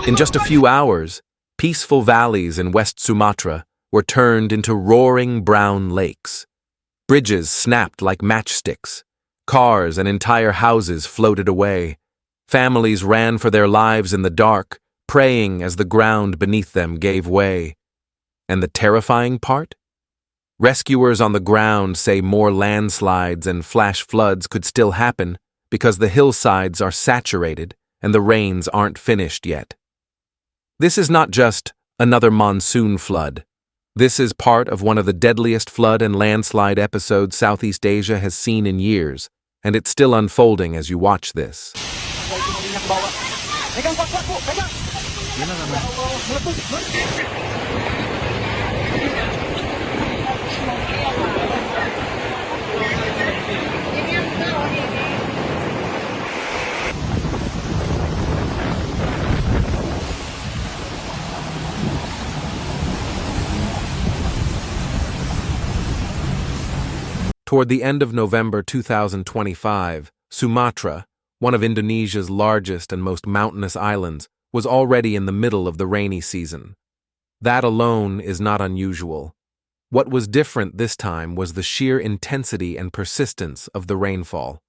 In just a few hours, peaceful valleys in West Sumatra were turned into roaring brown lakes. Bridges snapped like matchsticks. Cars and entire houses floated away. Families ran for their lives in the dark, praying as the ground beneath them gave way. And the terrifying part? Rescuers on the ground say more landslides and flash floods could still happen because the hillsides are saturated and the rains aren't finished yet. This is not just another monsoon flood. This is part of one of the deadliest flood and landslide episodes Southeast Asia has seen in years, and it's still unfolding as you watch this. Toward the end of November 2025, Sumatra, one of Indonesia's largest and most mountainous islands, was already in the middle of the rainy season. That alone is not unusual. What was different this time was the sheer intensity and persistence of the rainfall.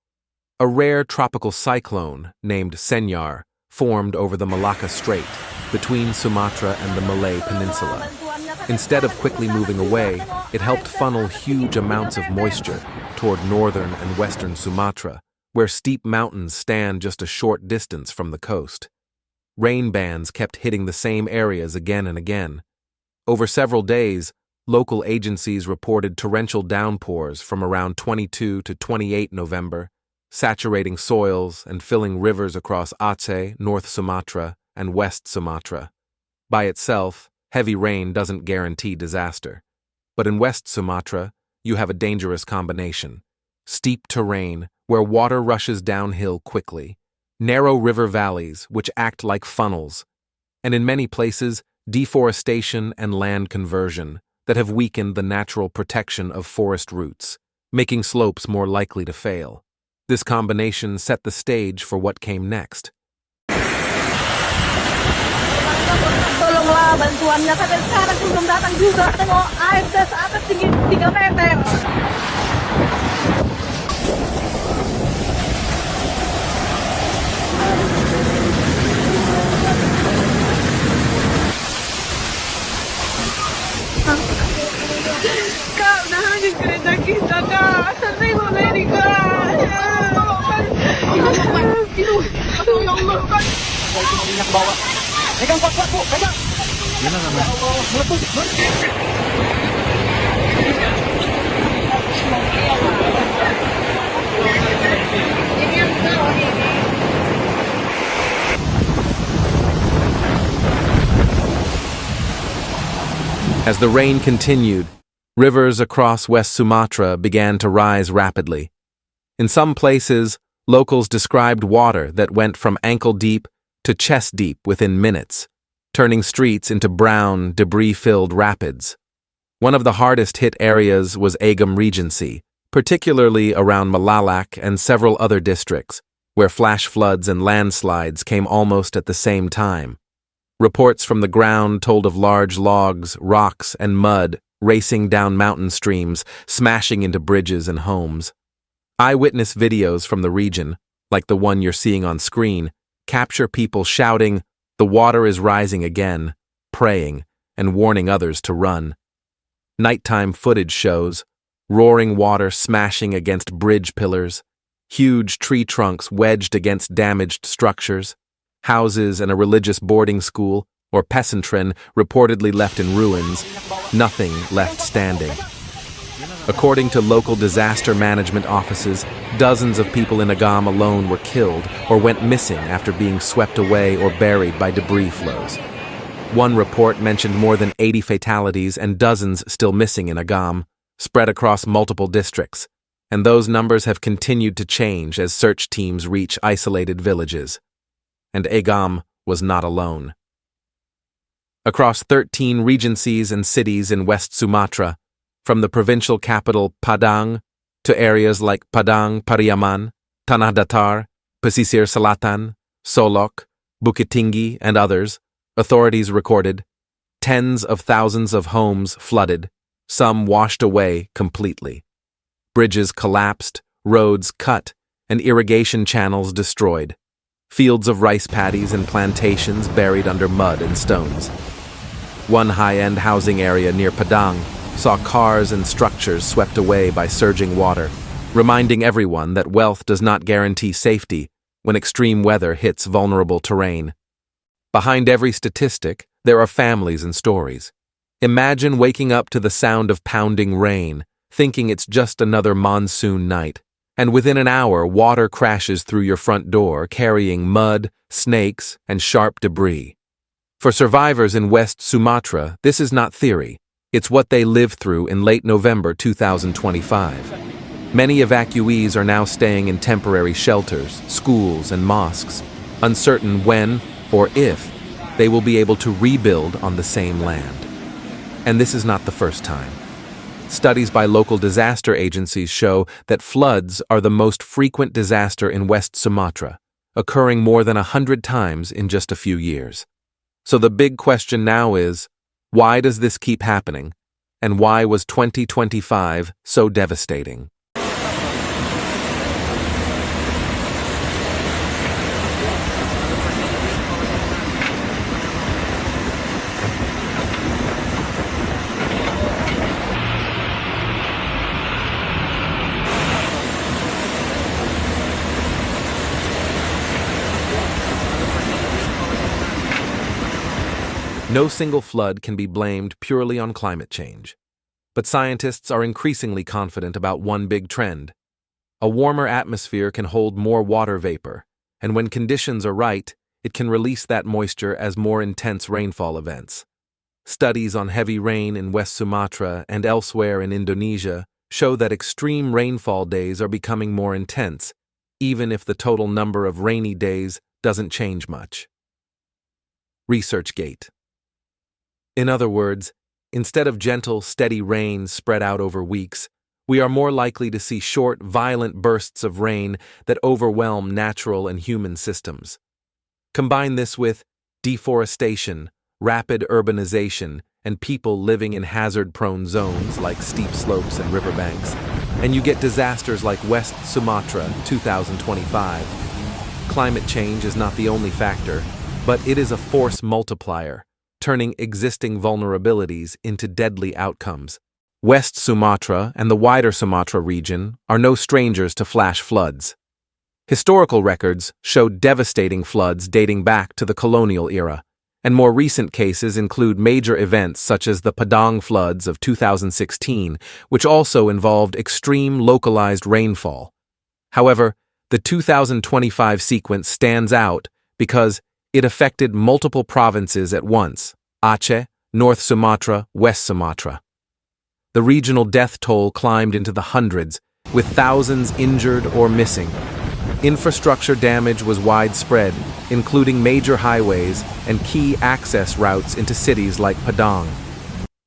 A rare tropical cyclone, named Senyar, formed over the Malacca Strait, between Sumatra and the Malay Peninsula. Instead of quickly moving away, it helped funnel huge amounts of moisture toward northern and western Sumatra, where steep mountains stand just a short distance from the coast. Rain bands kept hitting the same areas again and again. Over several days, local agencies reported torrential downpours from around 22 to 28 November, saturating soils and filling rivers across Aceh, North Sumatra, and West Sumatra. By itself, heavy rain doesn't guarantee disaster. But in West Sumatra, you have a dangerous combination. Steep terrain, where water rushes downhill quickly. Narrow river valleys, which act like funnels. And in many places, deforestation and land conversion that have weakened the natural protection of forest roots, making slopes more likely to fail. This combination set the stage for what came next. Tolonglah bantuannya, sampai sekarang belum datang juga. Tengok air udah sampai tinggi 3 meter. Kak, udah hanyut gereja kita, Kak. Tengok ini, Kak. Ya Allah, Kak. Minyak bawah. Pegang kuat-kuat, Bu. Pegang. Meletus. As the rain continued, rivers across West Sumatra began to rise rapidly. In some places, locals described water that went from ankle-deep to chest-deep within minutes, turning streets into brown, debris-filled rapids. One of the hardest-hit areas was Agam Regency, particularly around Malalak and several other districts, where flash floods and landslides came almost at the same time. Reports from the ground told of large logs, rocks, and mud racing down mountain streams, smashing into bridges and homes. Eyewitness videos from the region, like the one you're seeing on screen, capture people shouting, "The water is rising again," praying, and warning others to run. Nighttime footage shows roaring water smashing against bridge pillars, huge tree trunks wedged against damaged structures, houses and a religious boarding school, or pesantren, reportedly left in ruins, nothing left standing. According to local disaster management offices, dozens of people in Agam alone were killed or went missing after being swept away or buried by debris flows. One report mentioned more than 80 fatalities and dozens still missing in Agam, spread across multiple districts, and those numbers have continued to change as search teams reach isolated villages. And Agam was not alone. Across 13 regencies and cities in West Sumatra, from the provincial capital Padang to areas like Padang Pariaman, Tanah Datar, Pesisir Selatan, Solok, Bukittinggi, and others, authorities recorded tens of thousands of homes flooded, some washed away completely. Bridges collapsed, roads cut, and irrigation channels destroyed. Fields of rice paddies and plantations buried under mud and stones. One high-end housing area near Padang saw cars and structures swept away by surging water, reminding everyone that wealth does not guarantee safety when extreme weather hits vulnerable terrain. Behind every statistic, there are families and stories. Imagine waking up to the sound of pounding rain, thinking it's just another monsoon night, and within an hour, water crashes through your front door, carrying mud, snakes, and sharp debris. For survivors in West Sumatra, this is not theory. It's what they lived through in late November 2025. Many evacuees are now staying in temporary shelters, schools, and mosques, uncertain when or if they will be able to rebuild on the same land. And this is not the first time. Studies by local disaster agencies show that floods are the most frequent disaster in West Sumatra, occurring more than 100 times in just a few years. So the big question now is, why does this keep happening? And why was 2025 so devastating? No single flood can be blamed purely on climate change. But scientists are increasingly confident about one big trend. A warmer atmosphere can hold more water vapor, and when conditions are right, it can release that moisture as more intense rainfall events. Studies on heavy rain in West Sumatra and elsewhere in Indonesia show that extreme rainfall days are becoming more intense, even if the total number of rainy days doesn't change much. ResearchGate. In other words, instead of gentle, steady rain spread out over weeks, we are more likely to see short, violent bursts of rain that overwhelm natural and human systems. Combine this with deforestation, rapid urbanization, and people living in hazard-prone zones like steep slopes and riverbanks, and you get disasters like West Sumatra 2025. Climate change is not the only factor, but it is a force multiplier, turning existing vulnerabilities into deadly outcomes. West Sumatra and the wider Sumatra region are no strangers to flash floods. Historical records show devastating floods dating back to the colonial era, and more recent cases include major events such as the Padang floods of 2016, which also involved extreme localized rainfall. However, the 2025 sequence stands out because it affected multiple provinces at once: Aceh, North Sumatra, West Sumatra. The regional death toll climbed into the hundreds, with thousands injured or missing. Infrastructure damage was widespread, including major highways and key access routes into cities like Padang.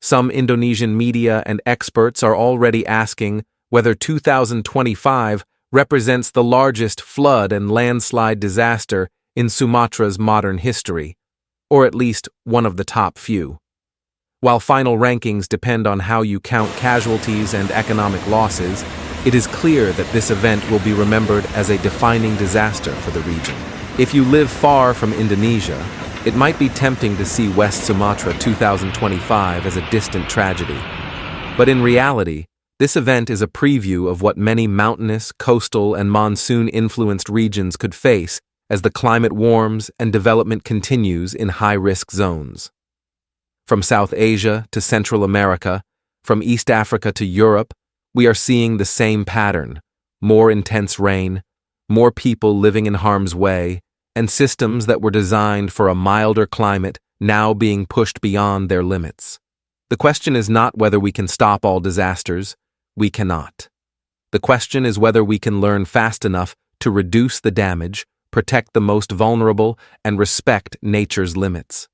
Some Indonesian media and experts are already asking whether 2025 represents the largest flood and landslide disaster in Sumatra's modern history, or at least one of the top few. While final rankings depend on how you count casualties and economic losses, it is clear that this event will be remembered as a defining disaster for the region. If you live far from Indonesia, it might be tempting to see West Sumatra 2025 as a distant tragedy. But in reality, this event is a preview of what many mountainous, coastal, and monsoon-influenced regions could face as the climate warms and development continues in high-risk zones. From South Asia to Central America, from East Africa to Europe, we are seeing the same pattern: more intense rain, more people living in harm's way, and systems that were designed for a milder climate now being pushed beyond their limits. The question is not whether we can stop all disasters. We cannot. The question is whether we can learn fast enough to reduce the damage, protect the most vulnerable, and respect nature's limits.